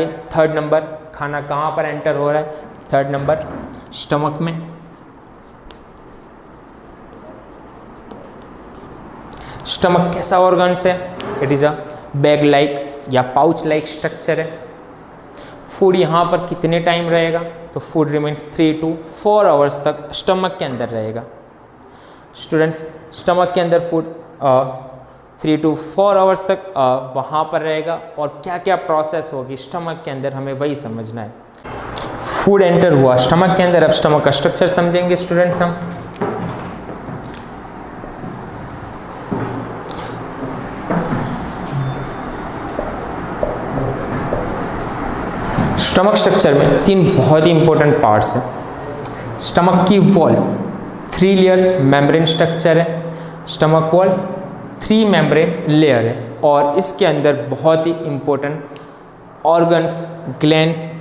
आगे third number, खाना कहाँ पर एंटर हो रहा है? थर्ड नंबर स्टमक में। स्टमक कैसा ऑर्गन्स है? It is a bag like या पाउच लाइक स्ट्रक्चर है। फूड यहाँ पर कितने टाइम रहेगा? तो फूड रिमेन्स 3 to 4 आवर्स तक स्टमक के अंदर रहेगा। स्टूडेंट्स, स्टमक के अंदर फूड 3 to 4 आवर्स तक वहाँ पर रहेगा। और क्या क्या प्रोसेस होगी स्टमक के अंदर, हमें वही समझना है। फूड एंटर हुआ स्टमक के अंदर, अब स्टमक का स्ट्रक्चर समझेंगे स्टूडेंट्स हम। स्टमक स्ट्रक्चर में 3 बहुत ही इंपॉर्टेंट पार्ट्स हैं। स्टमक की वॉल 3 लेयर मेम्ब्रेन स्ट्रक्चर है। स्टमक वॉल 3 मेम्ब्रेन लेयर है और इसके अंदर बहुत ही इंपॉर्टेंट ऑर्गन्स, ग्लैंड्स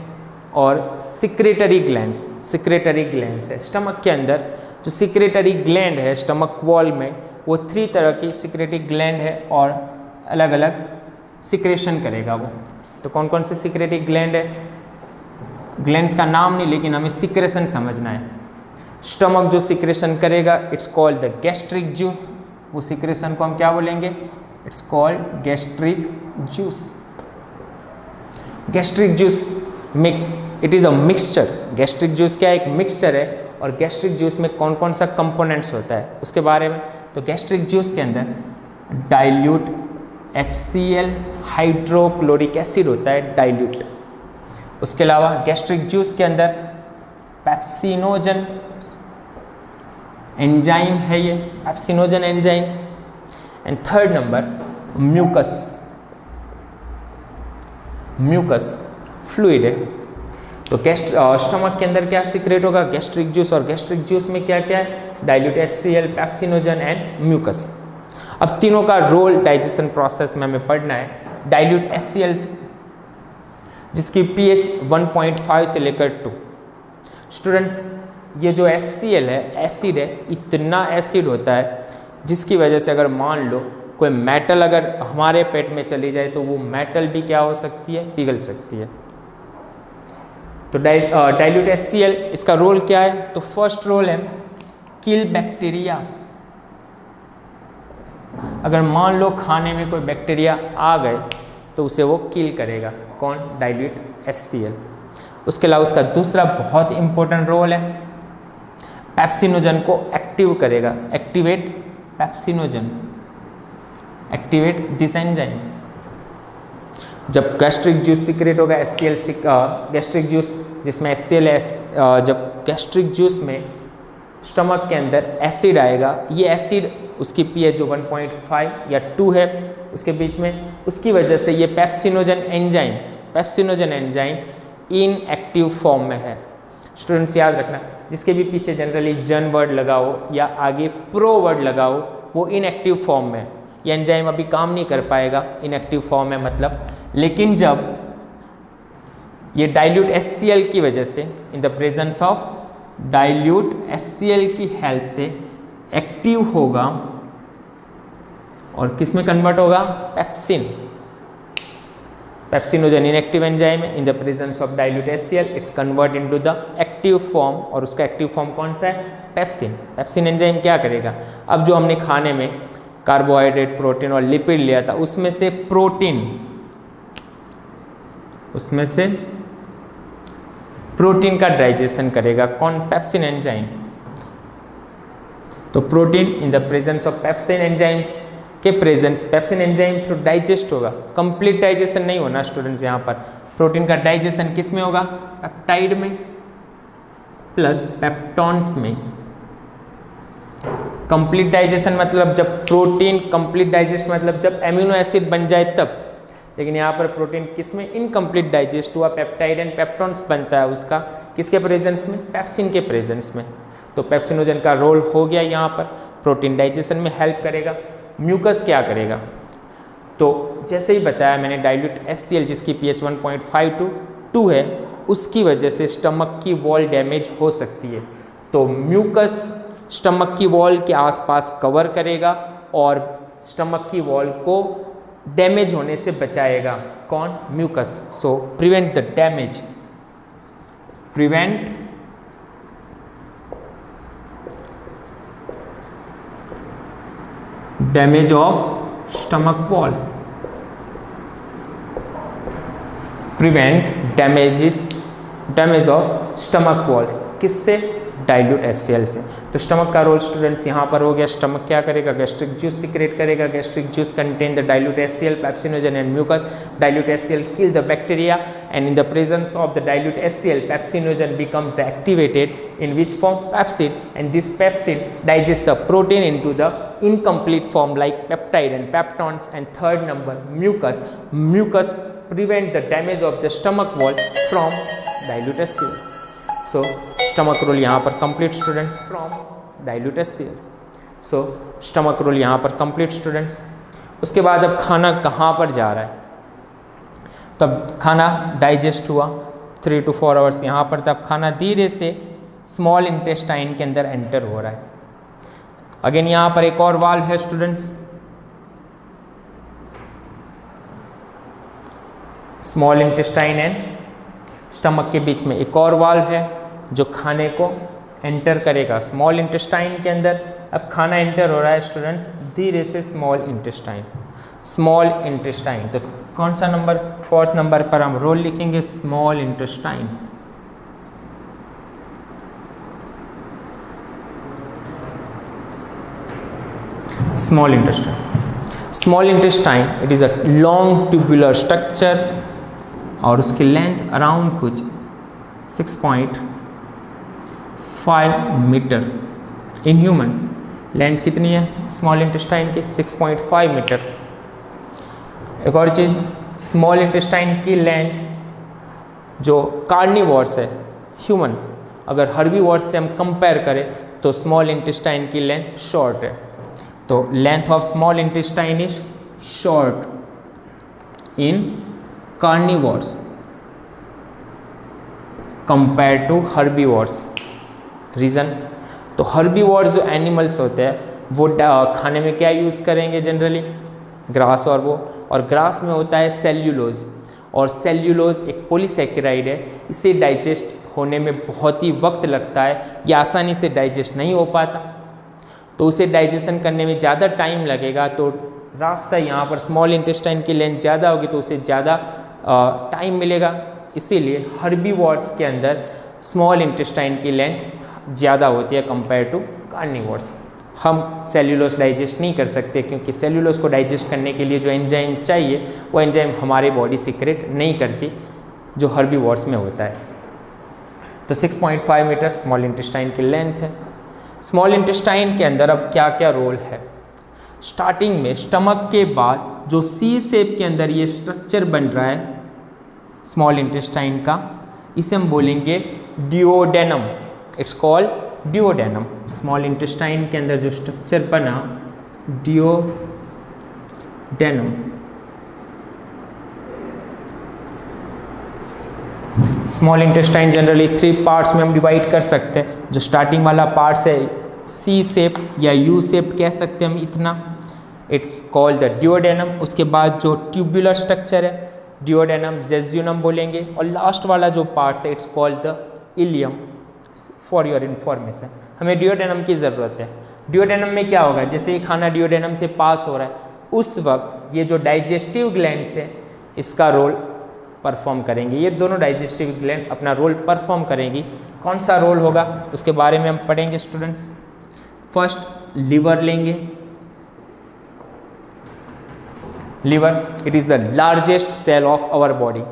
और सिक्रेटरी ग्लैंड्स है। स्टमक के अंदर जो सिक्रेटरी ग्लैंड है स्टमक वॉल में, वो 3 तरह की सिक्रेटरी ग्लैंड है और अलग अलग सिक्रेशन करेगा वो। तो कौन कौन से सिक्रेटरी ग्लैंड है? ग्लैंड्स का नाम नहीं, लेकिन हमें सिक्रेशन समझना है। स्टमक जो सिक्रेशन करेगा it's called the gastric juice. वो सिक्रेशन को हम क्या बोलेंगे? It's called gastric juice. Gastric juice में it is a mixture. Gastric juice क्या है? एक मिक्सचर है। और गैस्ट्रिक जूस में कौन कौन सा कंपोनेंट्स होता है उसके बारे में, तो गैस्ट्रिक जूस के अंदर डाइल्यूट HCl हाइड्रोक्लोरिक एसिड होता है, डाइल्यूट। उसके अलावा गैस्ट्रिक जूस के अंदर पेप्सिनोजन एंजाइम है, ये pepsinogen enzyme. And third number mucus fluid है। तो स्टमक के अंदर क्या सीक्रेट होगा? Gastric juice. और गैस्ट्रिक जूस में क्या क्या है? Dilute HCl, pepsinogen and mucus. अब तीनों का रोल डाइजेशन प्रोसेस में हमें पढ़ना है। डाइल्यूट HCl जिसकी pH 1.5 से लेकर 2। स्टूडेंट्स, ये जो HCl है एसिड है, इतना एसिड होता है जिसकी वजह से अगर मान लो कोई मेटल अगर हमारे पेट में चली जाए तो वो मेटल भी क्या हो सकती है? पिघल सकती है। तो डाइल्यूट HCl इसका रोल क्या है? तो फर्स्ट रोल है किल बैक्टीरिया। अगर मान लो खाने में कोई बैक्टीरिया आ गए तो उसे वो किल करेगा। कौन? Dilute HCl। उसके अलावा उसका दूसरा बहुत इंपॉर्टेंट रोल है पेप्सिनोजन को एक्टिव करेगा। Activate pepsinogen, activate this enzyme. जब गैस्ट्रिक जूस सीक्रेट होगा HCl, गैस्ट्रिक जूस जिसमें HCl है, जब गैस्ट्रिक जूस में स्टमक के अंदर एसिड आएगा, ये एसिड उसकी pH जो 1.5 या 2 है उसके बीच में, उसकी वजह से ये पेप्सिनोजन एंजाइम इनएक्टिव फॉर्म में है। स्टूडेंट्स याद रखना, जिसके भी पीछे जनरली जन वर्ड लगाओ या आगे प्रो वर्ड लगाओ वो इनएक्टिव फॉर्म में है। ये एंजाइम अभी काम नहीं कर पाएगा, इनएक्टिव फॉर्म में मतलब। लेकिन जब ये डाइल्यूट HCl की वजह से, इन the presence of dilute HCl की हेल्प से एक्टिव होगा और किस में कन्वर्ट होगा? पेप्सिनोजन इनएक्टिव एंजाइम है। इन the presence of dilute HCl it's convert into the active form, और उसका एक्टिव फॉर्म कौन सा है? पेप्सिन एंजाइम क्या करेगा? अब जो हमने खाने में कार्बोहाइड्रेट, प्रोटीन और लिपिड लिया था उसमें से प्रोटीन का डाइजेशन करेगा। कौन? Pepsin enzyme. तो protein in the presence of pepsin enzymes के presence pepsin enzyme through digest होगा। कंप्लीट डाइजेशन नहीं होना स्टूडेंट्स, यहाँ पर प्रोटीन का डाइजेशन किस में होगा? पेप्टाइड में प्लस पेप्टॉन्स में। कंप्लीट डाइजेशन मतलब जब प्रोटीन कंप्लीट डाइजेस्ट मतलब जब एमिनो एसिड बन जाए तब, लेकिन यहाँ पर प्रोटीन किस में? इनकम्प्लीट डाइजेस्ट हुआ, पेप्टाइड एंड पेप्टॉन्स बनता है उसका किसके प्रेजेंस में? पेप्सिन के प्रेजेंस में। तो पेप्सिनोजन का रोल हो गया यहाँ पर, प्रोटीन डाइजेशन में हेल्प करेगा। म्यूकस क्या करेगा? तो जैसे ही बताया मैंने, डाइल्यूट HCl जिसकी pH 1.5 to 2 है, उसकी वजह से स्टमक की वॉल डैमेज हो सकती है। तो म्यूकस स्टमक की वॉल के आसपास कवर करेगा और स्टमक की वॉल को डैमेज होने से बचाएगा। कौन? Mucus. So prevent the damage, prevent damage of stomach wall, prevent damage of stomach wall. किससे? डाइल्यूट HCl से। तो स्टमक का रोल स्टूडेंट्स यहाँ पर हो गया। स्टमक क्या करेगा? गैस्ट्रिक जूस सिक्रेट करेगा। Gastric juice contain the dilute HCl, pepsinogen and mucus. Dilute HCl kill the bacteria, and in the presence of the dilute HCl, pepsinogen becomes the activated, in which form? Pepsid, and this pepsid digests the protein into the incomplete form like peptide and peptones. And third number, mucus prevent the damage of the stomach wall from dilute HCl. So stomach role यहाँ पर complete students from dilute HCl। So stomach role यहाँ पर complete students. उसके बाद अब खाना कहाँ पर जा रहा है? तब खाना डाइजेस्ट हुआ 3 to 4 आवर्स यहाँ पर, तब खाना धीरे से स्मॉल इंटेस्टाइन के अंदर एंटर हो रहा है। अगेन यहाँ पर एक और वाल्व है students, small intestine and stomach के बीच में एक और वाल्व है जो खाने को एंटर करेगा स्मॉल इंटेस्टाइन के अंदर। अब खाना एंटर हो रहा है स्टूडेंट्स धीरे से स्मॉल इंटेस्टाइन, तो कौन सा नंबर? 4th नंबर पर हम रोल लिखेंगे small intestine. Small intestine it is a long tubular structure और उसकी लेंथ अराउंड कुछ 6.5 मीटर। इन ह्यूमन लेंथ कितनी है स्मॉल इंटेस्टाइन की? 6.5 मीटर। एक और चीज़, स्मॉल इंटेस्टाइन की लेंथ जो कार्निवोर्स है ह्यूमन, अगर हर्बीवोर्स से हम कंपेयर करें तो स्मॉल इंटेस्टाइन की लेंथ शॉर्ट है। तो length of small intestine is short in carnivores compare to herbivores. Reason, तो हर्बीवोर्स जो एनिमल्स होते हैं वो खाने में क्या यूज़ करेंगे जनरली? ग्रास। और ग्रास में होता है सेल्यूलोज, और सेल्यूलोज एक पॉलीसैकेराइड है। इसे डाइजेस्ट होने में बहुत ही वक्त लगता है, ये आसानी से डाइजेस्ट नहीं हो पाता, तो उसे डाइजेशन करने में ज़्यादा टाइम लगेगा। तो रास्ता यहाँ पर स्मॉल इंटेस्टाइन की लेंथ ज़्यादा होगी तो उसे ज़्यादा टाइम मिलेगा, इसीलिए हर्बीवोर्स के अंदर स्मॉल इंटेस्टाइन की लेंथ ज़्यादा होती है कंपेयर टू कार्निवोर्स। हम सेल्यूलोज डाइजेस्ट नहीं कर सकते क्योंकि सेल्यूलोज को डाइजेस्ट करने के लिए जो एंजाइम चाहिए वो एंजाइम हमारी बॉडी सीक्रेट नहीं करती जो हर्बीवोर्स में होता है। तो 6.5 मीटर स्मॉल इंटेस्टाइन की लेंथ है। स्मॉल इंटेस्टाइन के अंदर अब क्या क्या रोल है? स्टार्टिंग में स्टमक के बाद जो सी शेप के अंदर ये स्ट्रक्चर बन रहा है स्मॉल इंटेस्टाइन का, इसे हम बोलेंगे duodenum. It's called duodenum. Small intestine के अंदर जो स्ट्रक्चर बना duodenum. Small intestine generally 3 parts में हम डिवाइड कर सकते हैं। जो स्टार्टिंग वाला पार्ट्स है सी शेप या यू शेप कह सकते हैं हम इतना, इट्स कॉल्ड द डिओडेनम। उसके बाद जो ट्यूबुलर स्ट्रक्चर है डिओडेनम जेजुनम बोलेंगे, और लास्ट वाला जो पार्ट्स है it's called the ilium. For your information, हमें डिओडेनम की ज़रूरत है। डिओडेनम में क्या होगा? जैसे ये खाना डिओडेनम से पास हो रहा है उस वक्त ये जो डाइजेस्टिव ग्लैंड्स है इसका रोल परफॉर्म करेंगे। ये दोनों डाइजेस्टिव ग्लैंड अपना रोल परफॉर्म करेंगी। कौन सा रोल होगा उसके बारे में हम पढ़ेंगे स्टूडेंट्स। फर्स्ट लिवर लेंगे। Liver it is the largest cell of our body.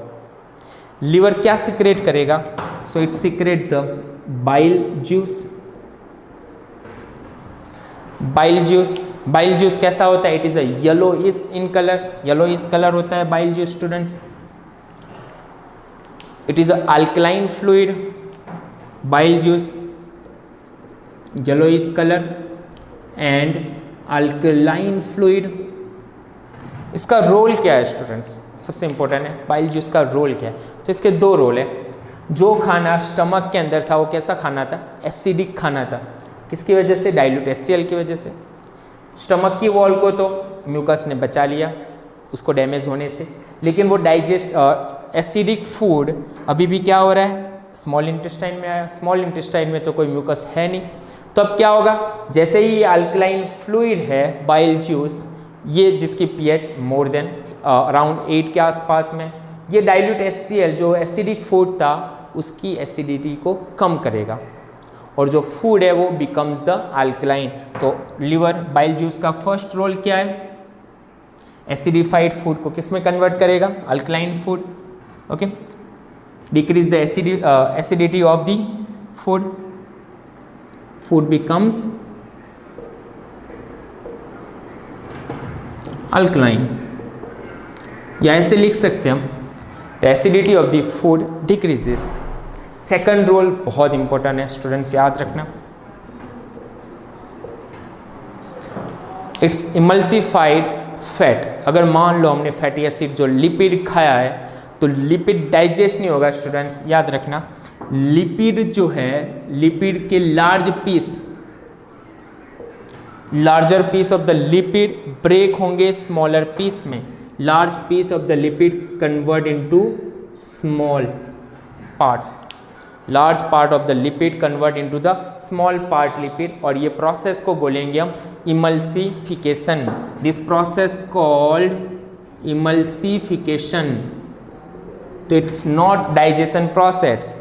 Liver क्या सिक्रेट करेगा? So it secrete the bile juice. Bile juice कैसा होता है? It is a yellowish in colour. Yellowish colour होता है bile juice students. It is a alkaline fluid. Bile juice yellowish colour and alkaline fluid. इसका role क्या है students? सबसे important है बाइल जूस का रोल क्या है। तो इसके 2 रोल है। जो खाना स्टमक के अंदर था वो कैसा खाना था? एसिडिक खाना था। किसकी वजह से? डाइल्यूट HCl की वजह से। स्टमक की वॉल को तो म्यूकस ने बचा लिया, उसको डैमेज होने से, लेकिन वो डाइजेस्ट एसिडिक फूड अभी भी क्या हो रहा है, स्मॉल इंटेस्टाइन में आया। स्मॉल इंटेस्टाइन में तो कोई म्यूकस है नहीं, तो अब क्या होगा, जैसे ही ये अल्कलाइन फ्लूइड है बाइल जूस, ये जिसकी पीएच मोर देन अराउंड 8 के आसपास में, ये डाइल्यूट HCl जो एसिडिक फूड था उसकी एसिडिटी को कम करेगा और जो फूड है वो बिकम्स द अल्कलाइन। तो लिवर बाइल जूस का फर्स्ट रोल क्या है, एसिडिफाइड फूड को किस में कन्वर्ट करेगा, alkaline food. Okay, decrease the acidity of the food, food becomes alkaline, या ऐसे लिख सकते हैं हम, the acidity of the food decreases. Second role बहुत इंपॉर्टेंट है स्टूडेंट्स, याद रखना, इट्स इमल्सिफाइड फैट। अगर मान लो हमने फैटी एसिड जो लिपिड खाया है तो लिपिड डाइजेस्ट नहीं होगा स्टूडेंट्स, याद रखना। लिपिड जो है, लिपिड के large piece, larger piece of the lipid break होंगे स्मॉलर पीस में, large piece of the lipid convert into small parts, large part of the lipid convert into the small part lipid, और ये process को बोलेंगे हम emulsification. This process called emulsification. तो it's not digestion process,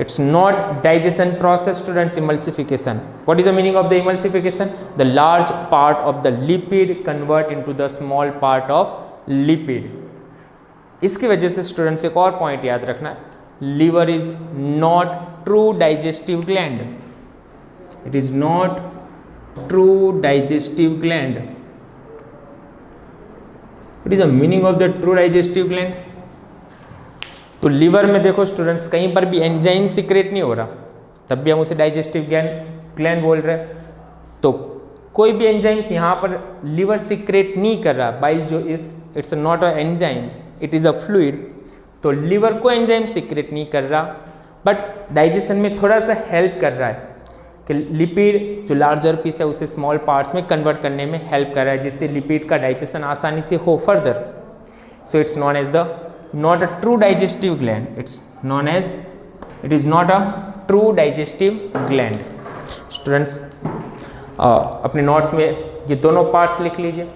it's not digestion process students, emulsification. What is the meaning of the emulsification? The large part of the lipid convert into the small part of lipid. इसकी वजह से students एक और point याद रखना, liver is not true digestive gland, it is not true digestive gland. It is the meaning of the true digestive gland. तो liver में देखो स्टूडेंट्स कहीं पर भी एंजाइम सीक्रेट नहीं हो रहा, तब भी हम उसे डाइजेस्टिव ग्लैंड बोल रहे हैं। तो कोई भी एंजाइम्स यहाँ पर लीवर सीक्रेट नहीं कर रहा, बाइल जो it's not a enzymes, it is a fluid. तो लीवर को एंजाइम सीक्रेट नहीं कर रहा, बट डाइजेशन में थोड़ा सा हेल्प कर रहा है कि लिपिड जो लार्जर पीस है उसे स्मॉल पार्ट्स में कन्वर्ट करने में हेल्प कर रहा है, जिससे लिपिड का डाइजेशन आसानी से हो further. So it's known as the not a true digestive gland, it's known as, it is not a true digestive gland. Students अपने नोट्स में ये दोनों पार्ट्स लिख लीजिए।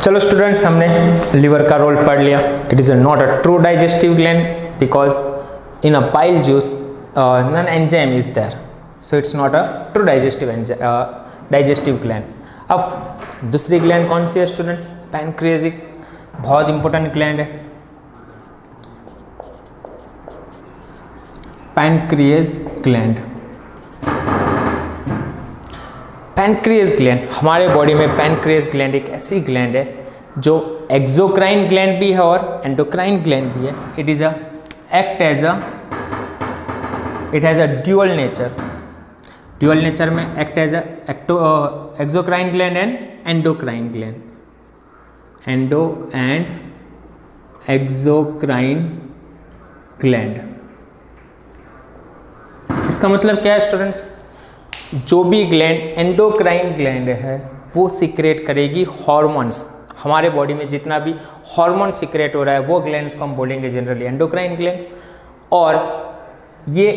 चलो स्टूडेंट्स, हमने लिवर का रोल पढ़ लिया। It is not a true digestive gland because in a bile juice none enzyme is there, so it's not a true digestive gland. अब दूसरी ग्लैंड कौन सी है स्टूडेंट्स, पैनक्रियाजिक, बहुत इंपॉर्टेंट ग्लैंड है। पैनक्रियाज ग्लैंड, पैनक्रियाज ग्लैंड हमारे body में, pancreas gland एक ऐसी ग्लैंड है जो एक्सोक्राइन ग्लैंड भी है और एंडोक्राइन ग्लैंड भी है। It is a act as a, it has a dual nature. Dual nature में act as a exocrine gland and endocrine gland. Endo and exocrine gland. इसका मतलब क्या है स्टूडेंट्स, जो भी ग्लैंड एंडोक्राइन ग्लैंड है वो सिक्रेट करेगी हॉर्मोन्स। हमारे बॉडी में जितना भी हार्मोन सिक्रेट हो रहा है वो ग्लैंड्स को हम बोलेंगे जनरली एंडोक्राइन ग्लैंड, और ये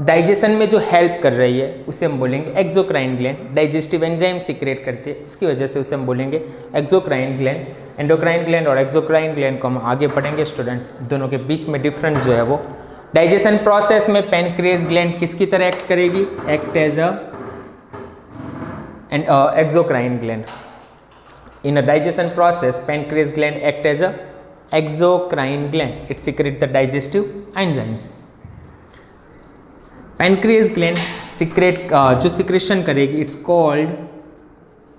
डाइजेशन में जो हेल्प कर रही है उसे हम बोलेंगे exocrine gland. Digestive enzyme secret करती है, उसकी वजह से उसे हम बोलेंगे एक्सोक्राइन ग्लैंड। एंडोक्राइन ग्लैंड और एक्सोक्राइन ग्लैंड को हम आगे पढ़ेंगे स्टूडेंट्स, दोनों के बीच में डिफरेंस जो है वो। डाइजेशन प्रोसेस में पैनक्रियाज ग्लैंड किसकी तरह एक्ट करेगी, act as a exocrine gland. In a digestion process pancreas gland act as a exocrine gland, it secrete the digestive enzymes. Pancreas gland secrete जो सिक्रेशन करेगी it's called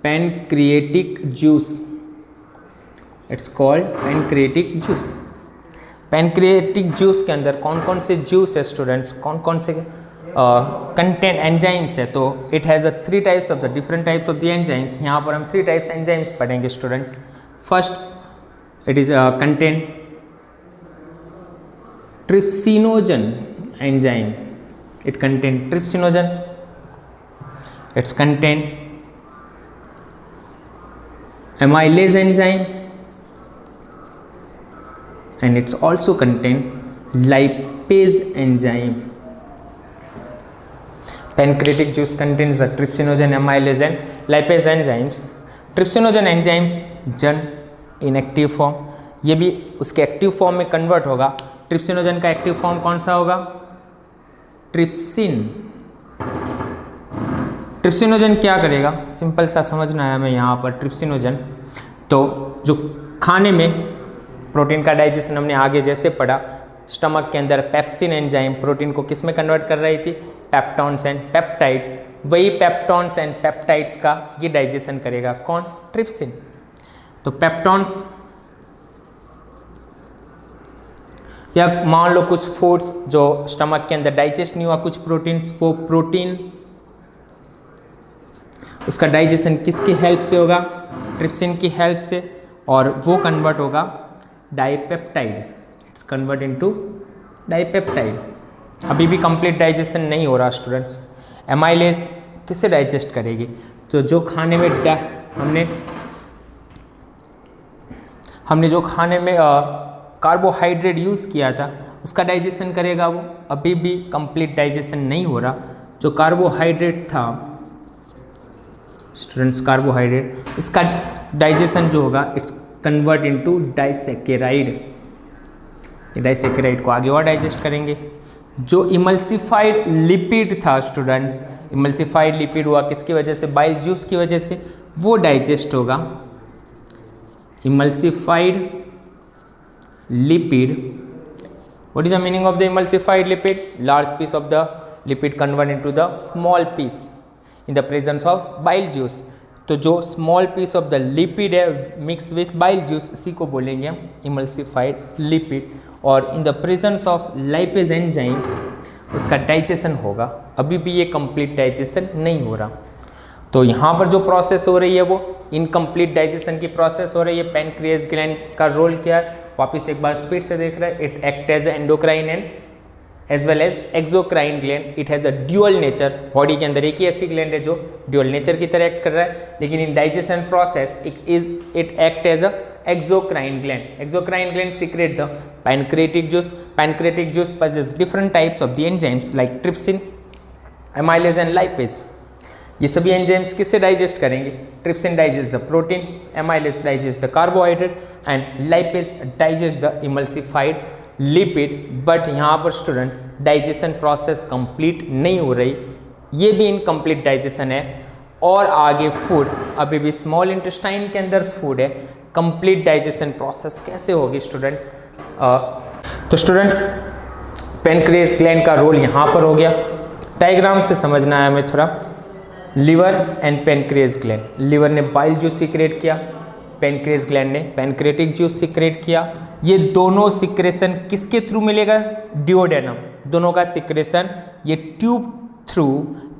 pancreatic juice, it's called pancreatic juice. Pancreatic juice के अंदर कौन कौन से juice है students, कौन कौन से कंटेंट एंजाइम्स है, तो it has a 3 types of the different types of the enzymes. यहाँ पर हम 3 टाइप्स एंजाइम्स पढ़ेंगे students. First it is content trypsinogen enzyme. It contains trypsinogen. It's contain amylase enzyme, and it's also contain lipase enzyme. Pancreatic juice contains the trypsinogen, amylase and lipase enzymes. Trypsinogen enzymes जन inactive form, ये भी उसके active form में convert होगा। Trypsinogen का active form कौन सा होगा? ट्रिप्सिन। ट्रिप्सिनोजन क्या करेगा? सिंपल सा समझना है हमें यहाँ पर। ट्रिप्सिनोजन तो जो खाने में प्रोटीन का डाइजेशन हमने आगे जैसे पढ़ा, स्टमक के अंदर पेप्सिन एंजाइम प्रोटीन को किस में कन्वर्ट कर रही थी? Peptones and peptides. वही पेप्टॉन्स एंड पेप्टाइड्स का ये डाइजेशन करेगा कौन? ट्रिप्सिन। तो पेप्टॉन्स या मान लो कुछ फूड्स जो स्टमक के अंदर डाइजेस्ट नहीं हुआ, कुछ प्रोटीन्स, वो प्रोटीन उसका डाइजेशन किसकी हेल्प से होगा? ट्रिप्सिन की हेल्प से, और वो कन्वर्ट होगा dipeptide. It's convert into dipeptide. अभी भी कंप्लीट डाइजेशन नहीं हो रहा स्टूडेंट्स। एमाइलेज किससे डाइजेस्ट करेगी? तो जो खाने में हमने जो खाने में कार्बोहाइड्रेट यूज़ किया था उसका डाइजेशन करेगा वो। अभी भी कंप्लीट डाइजेशन नहीं हो रहा। जो कार्बोहाइड्रेट था स्टूडेंट्स, कार्बोहाइड्रेट, इसका डाइजेशन जो होगा it's convert into disaccharide. Disaccharide को आगे और डाइजेस्ट करेंगे। जो इमल्सिफाइड लिपिड था स्टूडेंट्स, इमल्सिफाइड लिपिड हुआ किसकी वजह से? बाइल जूस की वजह से। वो डाइजेस्ट होगा। Emulsified lipid, what is the meaning of the emulsified lipid? Large piece of the lipid convert into the small piece in the presence of bile juice. तो जो small piece of the lipid है mix with bile juice, इसी को बोलेंगे हम emulsified lipid. और in the presence of lipase enzyme उसका digestion होगा। अभी भी ये कंप्लीट डाइजेशन नहीं हो रहा। तो यहाँ पर जो प्रोसेस हो रही है वो इनकम्प्लीट डाइजेशन की प्रोसेस हो रही है। पैनक्रियाज ग्लैंड का रोल क्या है? वापिस एक बार स्पीड से देख रहे हैं। It act as endocrine and as well as exocrine gland. It has a dual nature. Body के अंदर एक ही ऐसी ग्लैंड है जो ड्यूअल नेचर की तरह एक्ट कर रहा है, लेकिन in digestion process it act as a exocrine gland. Exocrine gland secrete the pancreatic juice. Pancreatic juice possesses different types of the enzymes like trypsin, amylase and lipase. ये सभी enzymes किससे digest करेंगे? Trypsin digest the protein, amylase digest the carbohydrate and lipase digest the emulsified lipid. But यहाँ पर students digestion process complete नहीं हो रही, ये भी इनकम्प्लीट डाइजेशन है। और आगे फूड, अभी भी स्मॉल इंटेस्टाइन के अंदर फूड है। कंप्लीट डाइजेशन प्रोसेस कैसे होगी स्टूडेंट्स? तो स्टूडेंट्स पैनक्रियाज ग्लैंड का रोल यहाँ पर हो गया। डायग्राम से समझना है हमें थोड़ा। Liver and pancreas gland. Liver ने बाइल जूस सीक्रेट किया, पैनक्रियाज ग्लैंड ने पैनक्रियाटिक जूस सीक्रेट किया। ये दोनों सिक्रेशन किसके थ्रू मिलेगा? डिओडेनम। दोनों का सिक्रेशन ये ट्यूब थ्रू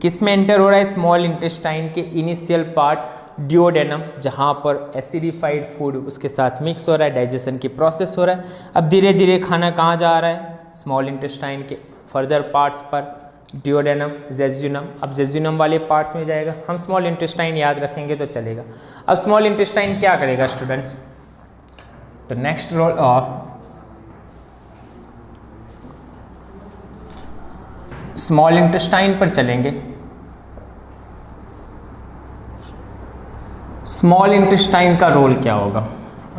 किस में एंटर हो रहा है? स्मॉल इंटेस्टाइन के इनिशियल पार्ट डिओडेनम, जहाँ पर एसिडिफाइड फूड उसके साथ मिक्स हो रहा है, डाइजेशन की प्रोसेस हो रहा है। अब धीरे धीरे खाना कहाँ जा रहा है? स्मॉल इंटेस्टाइन के फर्दर पार्ट्स पर, डिओडेनम, जेजुनम। अब जेजुनम वाले पार्ट्स में जाएगा। हम स्मॉल इंटेस्टाइन याद रखेंगे तो चलेगा। अब स्मॉल इंटेस्टाइन क्या करेगा स्टूडेंट्स? तो नेक्स्ट रोल स्मॉल इंटेस्टाइन पर चलेंगे। स्मॉल इंटेस्टाइन का रोल क्या होगा?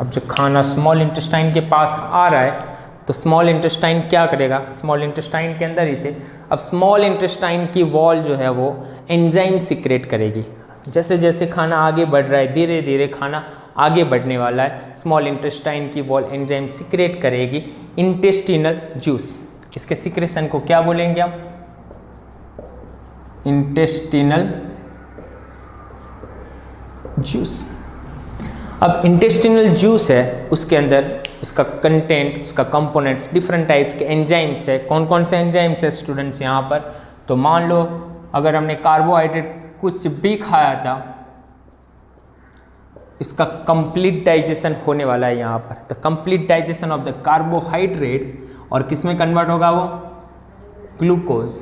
अब जो खाना स्मॉल इंटेस्टाइन के पास आ रहा है तो स्मॉल इंटेस्टाइन क्या करेगा? स्मॉल इंटेस्टाइन के अंदर ही थे। अब स्मॉल इंटेस्टाइन की वॉल जो है वो एंजाइम सीक्रेट करेगी। जैसे जैसे खाना आगे बढ़ रहा है, धीरे धीरे खाना आगे बढ़ने वाला है, स्मॉल इंटेस्टाइन की वॉल एंजाइम सीक्रेट करेगी इंटेस्टिनल जूस। इसके सीक्रेशन को क्या बोलेंगे हम? Intestinal juice. अब इंटेस्टिनल जूस है, उसके अंदर उसका कंटेंट, उसका कंपोनेंट्स, डिफरेंट टाइप्स के एंजाइम्स है। कौन कौन से एंजाइम्स है स्टूडेंट्स यहाँ पर? तो मान लो अगर हमने कार्बोहाइड्रेट कुछ भी खाया था, इसका कंप्लीट डाइजेशन होने वाला है यहाँ पर। The complete digestion of the carbohydrate और किस में कन्वर्ट होगा वो, ग्लूकोज।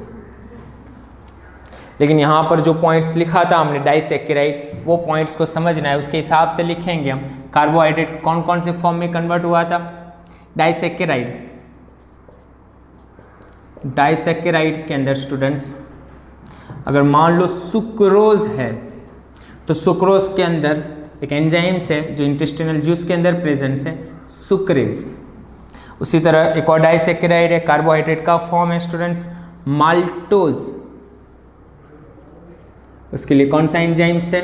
लेकिन यहाँ पर जो पॉइंट्स लिखा था हमने डाइसैकेराइड, वो पॉइंट्स को समझना है, उसके हिसाब से लिखेंगे हम। कार्बोहाइड्रेट कौन कौन से फॉर्म में कन्वर्ट हुआ था, डाइसैकेराइड। डाइसैकेराइड के अंदर स्टूडेंट्स अगर मान लो सुक्रोज है, तो सुक्रोज के अंदर एक एंजाइम्स है जो इंटेस्टिनल जूस के अंदर प्रेजेंस है, सुक्रेज। उसी तरह एक और डाइसैकेराइड है, कार्बोहाइड्रेट का फॉर्म है स्टूडेंट्स, माल्टोज। उसके लिए कौन सा एंजाइम्स है,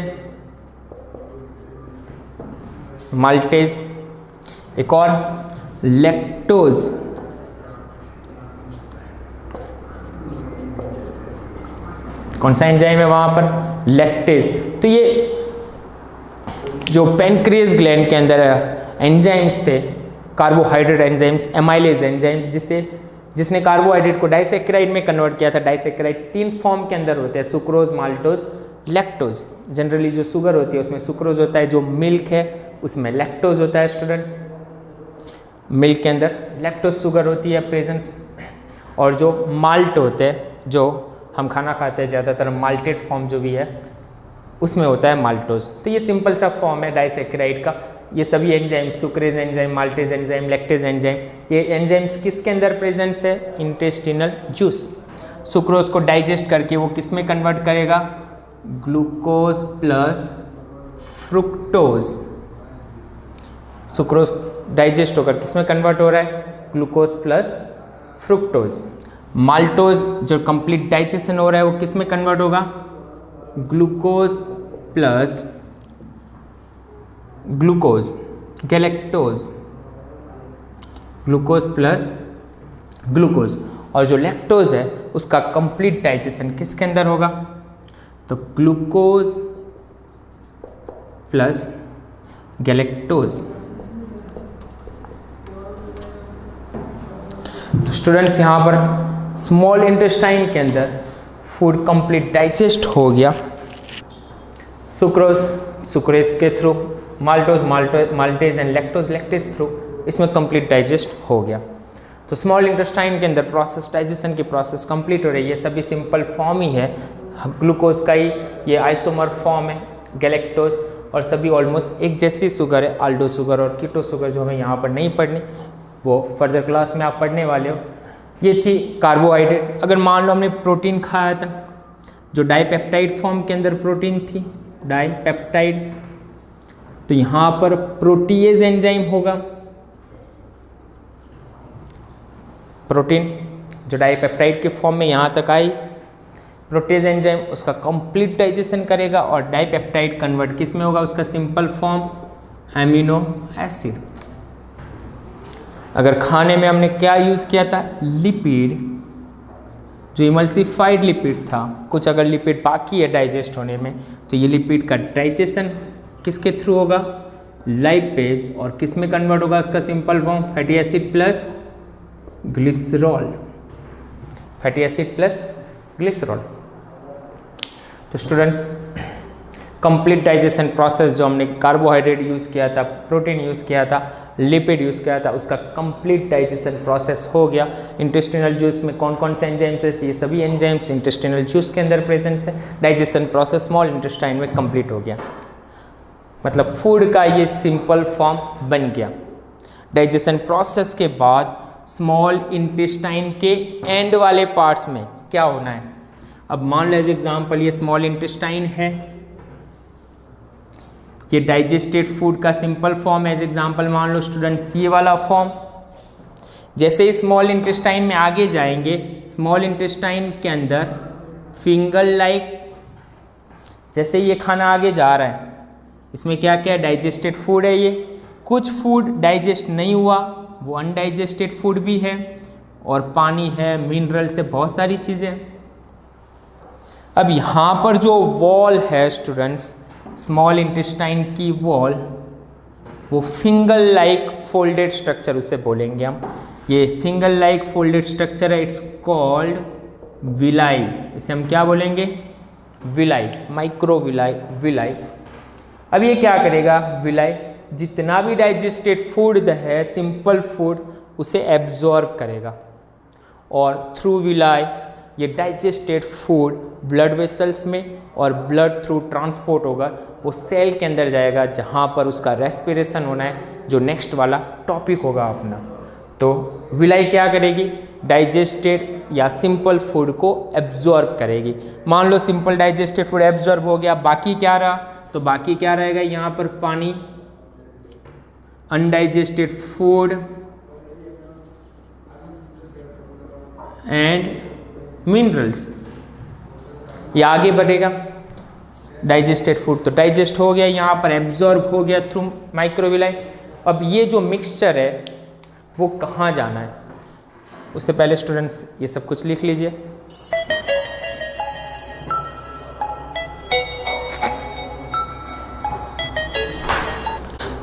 माल्टेज। एक और लैक्टोज, कौन सा एंजाइम है वहां पर, लैक्टेज। तो ये जो पेनक्रियास ग्लैंड के अंदर एंजाइम्स थे, कार्बोहाइड्रेट एंजाइम्स, एमाइलेज एंजाइम, जिसने कार्बोहाइड्रेट को डाइसैकेराइड में कन्वर्ट किया था। डाइसैकेराइड 3 फॉर्म के अंदर होते हैं, सुक्रोज, माल्टोज, लैक्टोज। जनरली जो शुगर होती है उसमें सुक्रोज होता है, जो मिल्क है उसमें लैक्टोज होता है स्टूडेंट्स। मिल्क के अंदर लैक्टोज शुगर होती है प्रेजेंस, और जो माल्ट होते हैं, जो हम खाना खाते हैं ज़्यादातर, माल्टेड फॉर्म जो भी है उसमें होता है माल्टोज। तो ये सिंपल सा फॉर्म है डाइसैकेराइड का। ये सभी enzymes, sucrase enzyme, maltase enzyme, lactase enzyme, ये एंजाइम्स किसके अंदर प्रेजेंस है, इंटेस्टिनल जूस। सुक्रोज को डाइजेस्ट करके वो किस में कन्वर्ट करेगा, glucose plus fructose. Sucrose digest होकर किस में कन्वर्ट हो रहा है, ग्लूकोज प्लस फ्रुक्टोज। माल्टोज जो कंप्लीट डाइजेशन हो रहा है वो किस में कन्वर्ट होगा, glucose plus glucose, galactose, glucose plus glucose. और जो लैक्टोज है उसका कंप्लीट डाइजेशन किसके अंदर होगा, तो ग्लूकोज प्लस गैलेक्टोज। तो स्टूडेंट्स यहाँ पर स्मॉल इंटेस्टाइन के अंदर फूड कंप्लीट डाइजेस्ट हो गया, सुक्रोज सुक्रेज के through, maltose maltase and lactose lactase through, इसमें कंप्लीट डाइजेस्ट हो गया। तो स्मॉल इंटेस्टाइन के अंदर प्रोसेस, डाइजेशन की प्रोसेस कंप्लीट हो रही है। ये सभी सिंपल फॉर्म ही है, ग्लूकोज का ही ये आइसोमर फॉर्म है, गैलेक्टोज, और सभी ऑलमोस्ट एक जैसी शुगर है, आल्डो शुगर और कीटो शुगर, जो हमें यहाँ पर नहीं पढ़नी, वो फर्दर क्लास में आप पढ़ने वाले हो। ये थी कार्बोहाइड्रेट। अगर मान लो हमने प्रोटीन खाया था, जो डाइपेप्टाइड फॉर्म के अंदर प्रोटीन थी, डाइपेप्टाइड, तो यहाँ पर प्रोटीएज एंजाइम होगा। प्रोटीन जो डाइपेप्टाइड के फॉर्म में यहाँ तक आई, प्रोटीएज एंजाइम उसका कंप्लीट डाइजेशन करेगा और डाइपेप्टाइड कन्वर्ट किस में होगा, उसका सिंपल फॉर्म एमिनो एसिड। अगर खाने में हमने क्या यूज़ किया था, लिपिड, जो इमल्सिफाइड लिपिड था, कुछ अगर लिपिड बाकी है डाइजेस्ट होने में, तो ये लिपिड का डाइजेशन किसके थ्रू होगा, लाइपेज, और किस में कन्वर्ट होगा, उसका simple form fatty acid plus glycerol, fatty acid plus glycerol. तो स्टूडेंट्स कंप्लीट डाइजेशन प्रोसेस जो हमने कार्बोहाइड्रेट यूज़ किया था, प्रोटीन यूज़ किया था, लिपिड यूज़ किया था, उसका कंप्लीट डाइजेशन प्रोसेस हो गया। इंटेस्टिनल जूस में कौन कौन से एंजाइम्स है, ये सभी एंजाइम्स इंटेस्टिनल जूस के अंदर प्रेजेंस है। डाइजेशन प्रोसेस स्मॉल इंटेस्टाइन में कंप्लीट हो गया, मतलब फूड का ये सिंपल फॉर्म बन गया। डाइजेशन प्रोसेस के बाद स्मॉल इंटेस्टाइन के एंड वाले पार्ट्स में क्या होना है। अब मान लो एज एग्जाम्पल ये स्मॉल इंटेस्टाइन है, ये डाइजेस्टेड फूड का सिंपल फॉर्म एज एग्जाम्पल मान लो स्टूडेंट्स ये वाला फॉर्म। जैसे ही स्मॉल इंटेस्टाइन में आगे जाएंगे, स्मॉल इंटेस्टाइन के अंदर फिंगर लाइक, जैसे ये खाना आगे जा रहा है, इसमें क्या क्या डाइजेस्टेड फूड है। ये कुछ फूड डाइजेस्ट नहीं हुआ, वो अनडाइजेस्टेड फूड भी है, और पानी है, मिनरल से बहुत सारी चीज़ें। अब यहाँ पर जो वॉल है स्टूडेंट्स, स्मॉल इंटेस्टाइन की वॉल, वो फिंगर लाइक फोल्डेड स्ट्रक्चर उसे बोलेंगे हम। ये फिंगर लाइक फोल्डेड स्ट्रक्चर है, इट्स कॉल्ड विलाई। इसे हम क्या बोलेंगे, विलाई, माइक्रो विलाई, विलाई। अब ये क्या करेगा, विलाई जितना भी डाइजेस्टेड फूड है, सिंपल फूड, उसे एब्जॉर्ब करेगा और थ्रू विलाई ये डाइजेस्टेड फूड ब्लड वेसल्स में और ब्लड थ्रू ट्रांसपोर्ट होगा, वो सेल के अंदर जाएगा जहाँ पर उसका रेस्पिरेशन होना है, जो नेक्स्ट वाला टॉपिक होगा अपना। तो विलाई क्या करेगी, डाइजेस्टेड या सिंपल फूड को एब्जॉर्ब करेगी। मान लो सिंपल डाइजेस्टेड फूड एब्जॉर्ब हो गया, बाकी क्या रहा, तो बाकी क्या रहेगा यहाँ पर पानी, अनडाइजेस्टेड फूड एंड मिनरल्स, ये आगे बढ़ेगा। डाइजेस्टेड फूड तो डाइजेस्ट हो गया, यहाँ पर एब्जॉर्ब हो गया थ्रू माइक्रोविलाई। अब ये जो मिक्सचर है वो कहाँ जाना है, उससे पहले स्टूडेंट्स ये सब कुछ लिख लीजिए।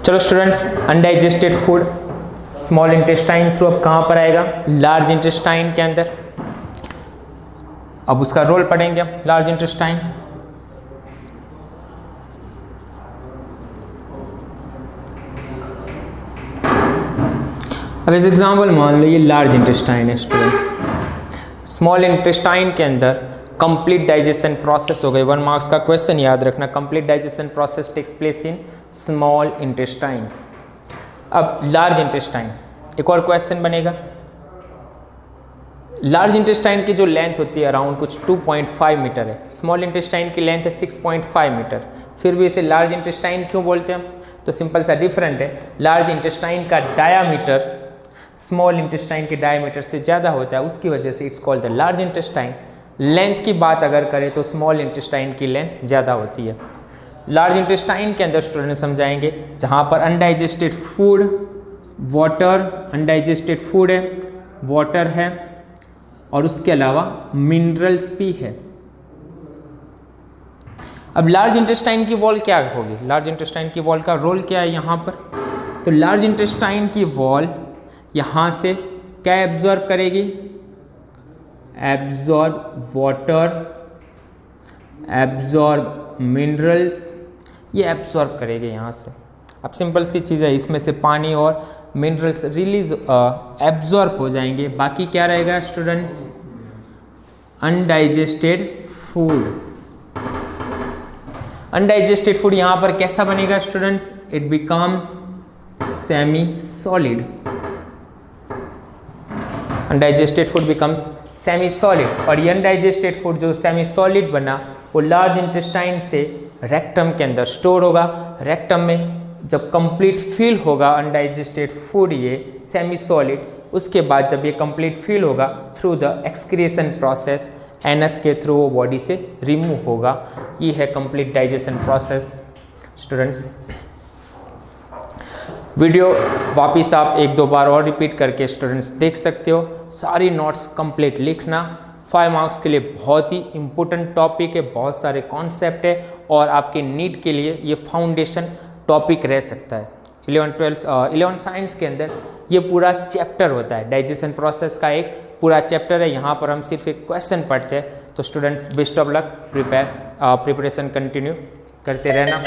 चलो students, undigested food small intestine through अब कहाँ पर आएगा, लार्ज इंटेस्टाइन के अंदर। अब उसका रोल पढ़ेंगे हम, लार्ज इंटेस्टाइन। अब इस एग्जाम्पल मान लो ये लार्ज इंटेस्टाइन है स्टूडेंट्स। स्मॉल इंटेस्टाइन के अंदर कंप्लीट डाइजेशन प्रोसेस हो गई। 1 मार्क्स का क्वेश्चन याद रखना, complete digestion process takes place in small intestine. अब लार्ज इंटेस्टाइन, एक और क्वेश्चन बनेगा। लार्ज इंटेस्टाइन की जो लेंथ होती है अराउंड कुछ 2.5 मीटर है, स्मॉल इंटेस्टाइन की लेंथ है 6.5 मीटर। फिर भी इसे लार्ज इंटेस्टाइन क्यों बोलते हैं हम, तो सिंपल सा डिफरेंट है। लार्ज इंटेस्टाइन का डायामीटर स्मॉल इंटेस्टाइन के डायमीटर से ज़्यादा होता है, उसकी वजह से it's called the large intestine. Length की बात अगर करें तो स्मॉल इंटेस्टाइन की लेंथ ज़्यादा होती है। लार्ज इंटेस्टाइन के अंदर स्टूडेंट समझाएंगे जहाँ पर undigested food, water, undigested food है, वाटर है और उसके अलावा मिनरल्स भी है। अब लार्ज इंटेस्टाइन की वॉल क्या होगी, लार्ज इंटेस्टाइन की वॉल का रोल क्या है यहाँ पर, तो लार्ज इंटेस्टाइन की वॉल यहाँ से क्या एब्जॉर्ब करेगी, एब्जॉर्ब वाटर, एब्जॉर्ब मिनरल्स, ये एब्जॉर्ब करेगी यहाँ से। अब सिंपल सी चीज़ है, इसमें से पानी और मिनरल्स रिलीज एब्जॉर्ब हो जाएंगे। बाकी क्या रहेगा students, undigested food. Undigested food यहाँ पर कैसा बनेगा students, it becomes semi solid. Undigested food becomes semi solid, और ये अनडाइजेस्टेड फूड जो सेमी सॉलिड बना वो लार्ज इंटेस्टाइन से रेक्टम के अंदर स्टोर होगा। रेक्टम में जब कंप्लीट फील होगा अनडाइजेस्टेड फूड ये सेमी सॉलिड, उसके बाद जब ये कंप्लीट फील होगा through the excretion process, anus के थ्रू वो बॉडी से रिमूव होगा। ये है complete digestion process students. Video वापस आप 1-2 बार और रिपीट करके स्टूडेंट्स देख सकते हो। सारी नोट्स कंप्लीट लिखना, 5 मार्क्स के लिए बहुत ही इम्पोर्टेंट टॉपिक है, बहुत सारे कॉन्सेप्ट है और आपके नीट के लिए ये फाउंडेशन टॉपिक रह सकता है। 11 साइंस के अंदर ये पूरा चैप्टर होता है, डाइजेशन प्रोसेस का एक पूरा चैप्टर है। यहाँ पर हम सिर्फ एक क्वेश्चन पढ़ते हैं। तो students best of luck, preparation continue करते रहना।